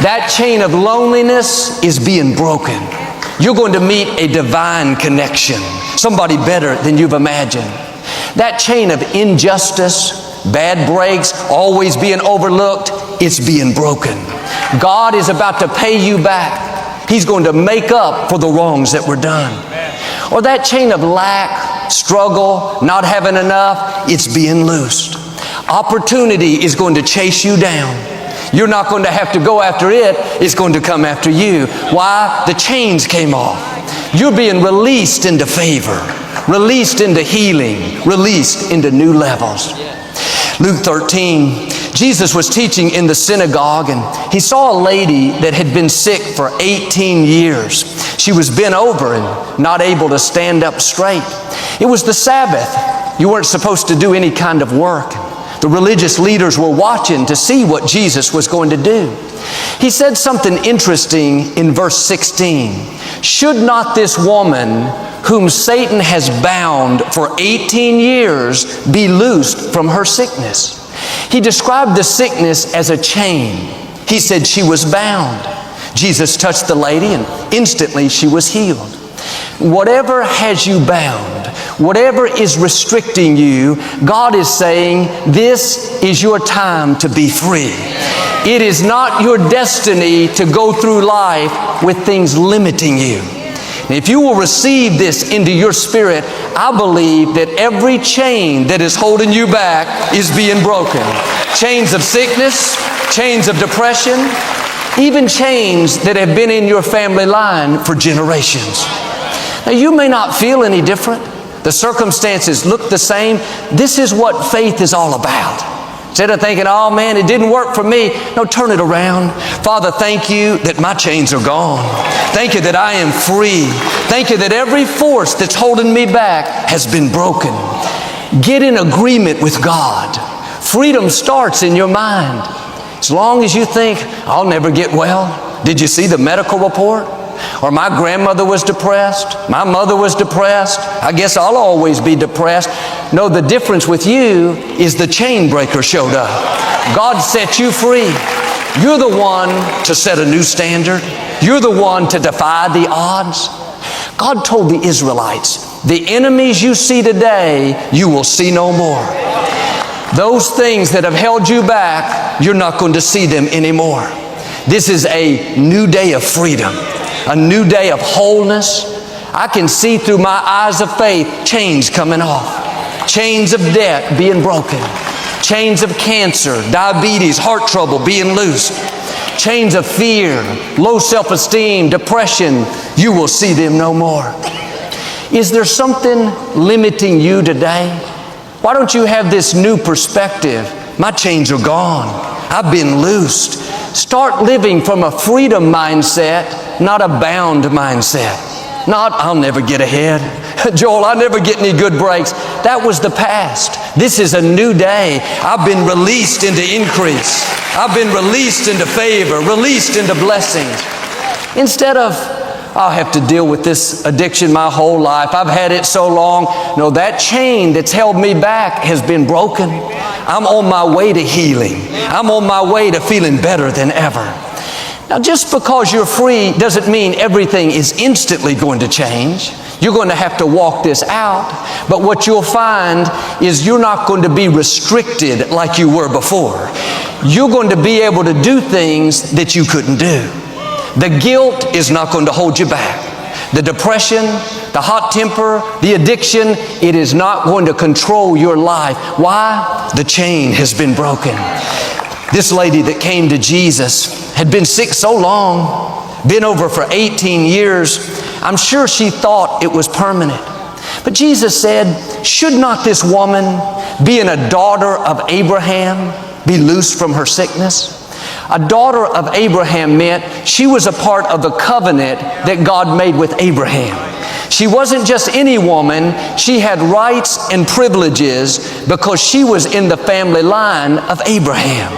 That chain of loneliness is being broken. You're going to meet a divine connection, somebody better than you've imagined. That chain of injustice, bad breaks, always being overlooked, it's being broken. God is about to pay you back. He's going to make up for the wrongs that were done. Or that chain of lack, struggle, not having enough, it's being loosed. Opportunity is going to chase you down. You're not going to have to go after it. It's going to come after you. Why? The chains came off. You're being released into favor, released into healing, released into new levels. Luke 13, Jesus was teaching in the synagogue, and he saw a lady that had been sick for 18 years. She was bent over and not able to stand up straight. It was the Sabbath. You weren't supposed to do any kind of work. The religious leaders were watching to see what Jesus was going to do. He said something interesting in verse 16. Should not this woman, whom Satan has bound for 18 years, be loosed from her sickness? He described the sickness as a chain. He said she was bound. Jesus touched the lady and instantly she was healed. Whatever has you bound, whatever is restricting you, God is saying, this is your time to be free. It is not your destiny to go through life with things limiting you. And if you will receive this into your spirit, I believe that every chain that is holding you back is being broken. Chains of sickness, chains of depression, even chains that have been in your family line for generations. Now, you may not feel any different. The circumstances look the same. This is what faith is all about. Instead of thinking, oh man, it didn't work for me. No, turn it around. Father, thank you that my chains are gone. Thank you that I am free. Thank you that every force that's holding me back has been broken. Get in agreement with God. Freedom starts in your mind. As long as you think, I'll never get well. Did you see the medical report? Or my grandmother was depressed, my mother was depressed, I guess I'll always be depressed. No, the difference with you is the chain breaker showed up. God set you free. You're the one to set a new standard. You're the one to defy the odds. God told the Israelites, the enemies you see today, you will see no more. Those things that have held you back, you're not going to see them anymore. This is a new day of freedom. A new day of wholeness. I can see through my eyes of faith chains coming off. Chains of debt being broken. Chains of cancer, diabetes, heart trouble being loosed. Chains of fear, low self-esteem, depression, you will see them no more. Is there something limiting you today? Why don't you have this new perspective? My chains are gone. I've been loosed. Start living from a freedom mindset, not a bound mindset. Not, I'll never get ahead. Joel, I'll never get any good breaks. That was the past. This is a new day. I've been released into increase. I've been released into favor, released into blessings. Instead of, I'll have to deal with this addiction my whole life. I've had it so long. No, that chain that's held me back has been broken. I'm on my way to healing. I'm on my way to feeling better than ever. Now, just because you're free doesn't mean everything is instantly going to change. You're going to have to walk this out. But what you'll find is you're not going to be restricted like you were before. You're going to be able to do things that you couldn't do. The guilt is not going to hold you back. The depression, the hot temper, the addiction, it is not going to control your life. Why? The chain has been broken. This lady that came to Jesus had been sick so long, been over for 18 years. I'm sure she thought it was permanent. But Jesus said, should not this woman, being a daughter of Abraham, be loosed from her sickness? A daughter of Abraham meant she was a part of the covenant that God made with Abraham. She wasn't just any woman. She had rights and privileges because she was in the family line of Abraham.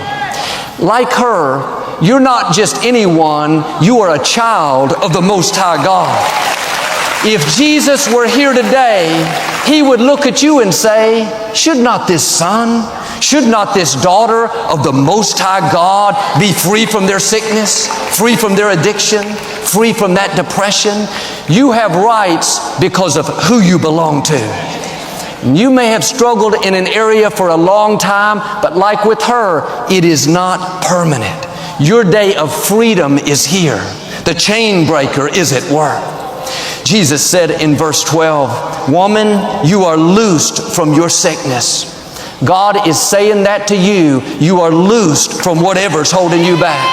Like her, you're not just anyone. You are a child of the Most High God. If Jesus were here today, He would look at you and say, should not this son Should not this daughter of the Most High God be free from their sickness, free from their addiction, free from that depression? You have rights because of who you belong to. You may have struggled in an area for a long time, but like with her, it is not permanent. Your day of freedom is here. The chain breaker is at work. Jesus said in verse 12, "Woman, you are loosed from your sickness." God is saying that to you. You are loosed from whatever's holding you back.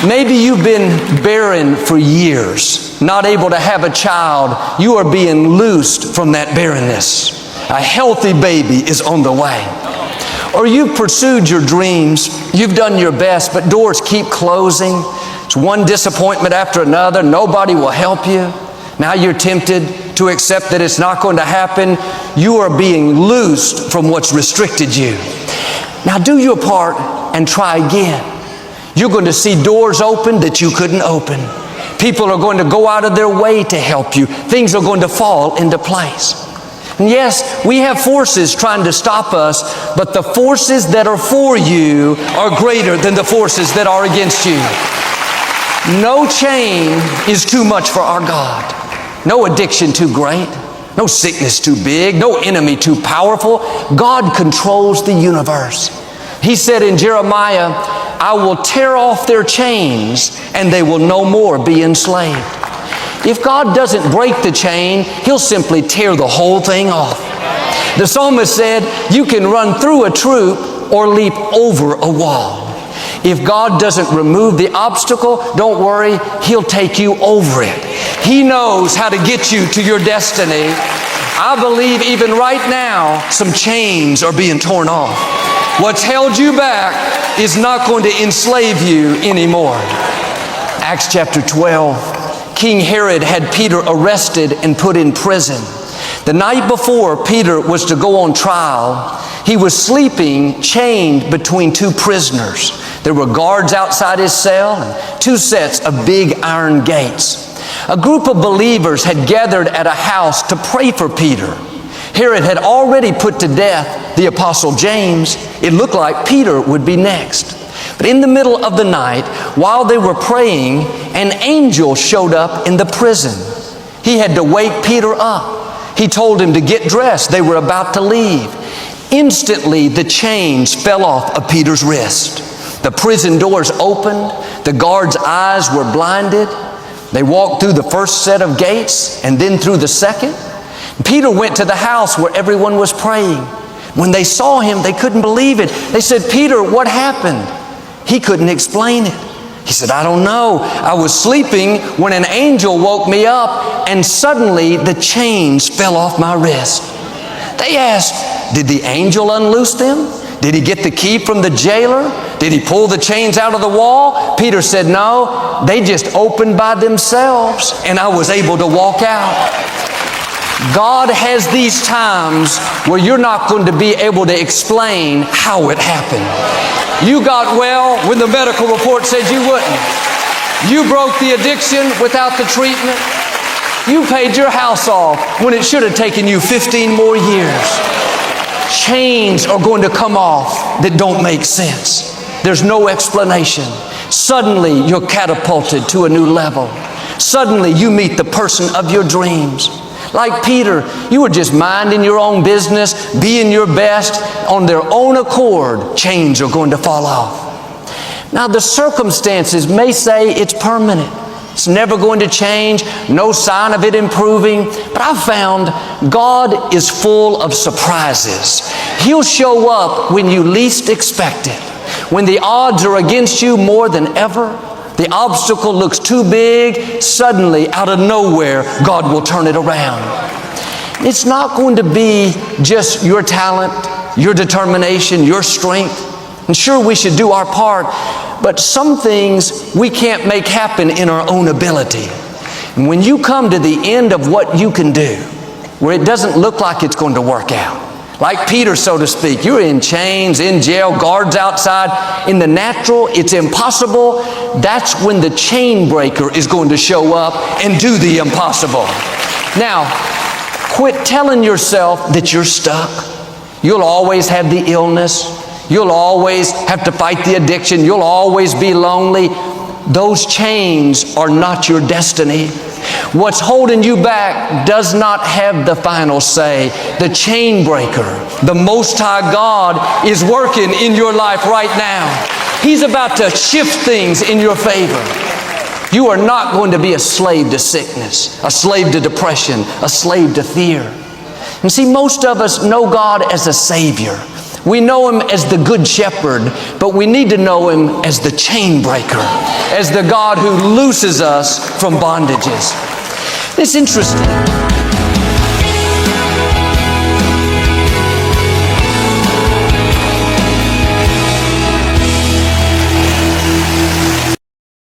Maybe you've been barren for years, not able to have a child. You are being loosed from that barrenness. A healthy baby is on the way. Or you've pursued your dreams. You've done your best, but doors keep closing. It's one disappointment after another. Nobody will help you. Now you're tempted to accept that it's not going to happen. You are being loosed from what's restricted you. Now do your part and try again. You're going to see doors open that you couldn't open. People are going to go out of their way to help you. Things are going to fall into place. And yes, we have forces trying to stop us, but the forces that are for you are greater than the forces that are against you. No chain is too much for our God. No addiction too great. No sickness too big. No enemy too powerful. God controls the universe. He said in Jeremiah, "I will tear off their chains and they will no more be enslaved." If God doesn't break the chain, He'll simply tear the whole thing off. The psalmist said, you can run through a troop or leap over a wall. If God doesn't remove the obstacle, don't worry, He'll take you over it. He knows how to get you to your destiny. I believe even right now, some chains are being torn off. What's held you back is not going to enslave you anymore. Acts chapter 12. King Herod had Peter arrested and put in prison. The night before Peter was to go on trial, he was sleeping chained between two prisoners. There were guards outside his cell and two sets of big iron gates. A group of believers had gathered at a house to pray for Peter. Herod had already put to death the apostle James. It looked like Peter would be next. But in the middle of the night, while they were praying, an angel showed up in the prison. He had to wake Peter up. He told him to get dressed. They were about to leave. Instantly, the chains fell off of Peter's wrist. The prison doors opened. The guards' eyes were blinded. They walked through the first set of gates and then through the second. Peter went to the house where everyone was praying. When they saw him, they couldn't believe it. They said, "Peter, what happened?" He couldn't explain it. He said, "I don't know. I was sleeping when an angel woke me up and suddenly the chains fell off my wrist." They asked, "Did the angel unloose them? Did he get the key from the jailer? Did he pull the chains out of the wall?" Peter said, "No, they just opened by themselves and I was able to walk out." God has these times where you're not going to be able to explain how it happened. You got well when the medical report said you wouldn't. You broke the addiction without the treatment. You paid your house off when it should have taken you 15 more years. Chains are going to come off that don't make sense. There's no explanation. Suddenly you're catapulted to a new level. Suddenly you meet the person of your dreams. Like Peter, you were just minding your own business, being your best. On their own accord, chains are going to fall off. Now the circumstances may say it's permanent. It's never going to change, no sign of it improving. But I've found God is full of surprises. He'll show up when you least expect it. When the odds are against you more than ever, the obstacle looks too big, suddenly, out of nowhere, God will turn it around. It's not going to be just your talent, your determination, your strength. And sure, we should do our part, but some things we can't make happen in our own ability. And when you come to the end of what you can do, where it doesn't look like it's going to work out, like Peter, so to speak, you're in chains, in jail, guards outside. In the natural, it's impossible. That's when the chain breaker is going to show up and do the impossible. Now, quit telling yourself that you're stuck. You'll always have the illness. You'll always have to fight the addiction. You'll always be lonely. Those chains are not your destiny. What's holding you back does not have the final say. The chain breaker, the Most High God, is working in your life right now. He's about to shift things in your favor. You are not going to be a slave to sickness, a slave to depression, a slave to fear. And see, most of us know God as a Savior. We know Him as the Good Shepherd, but we need to know Him as the chain breaker, as the God who looses us from bondages. It's interesting.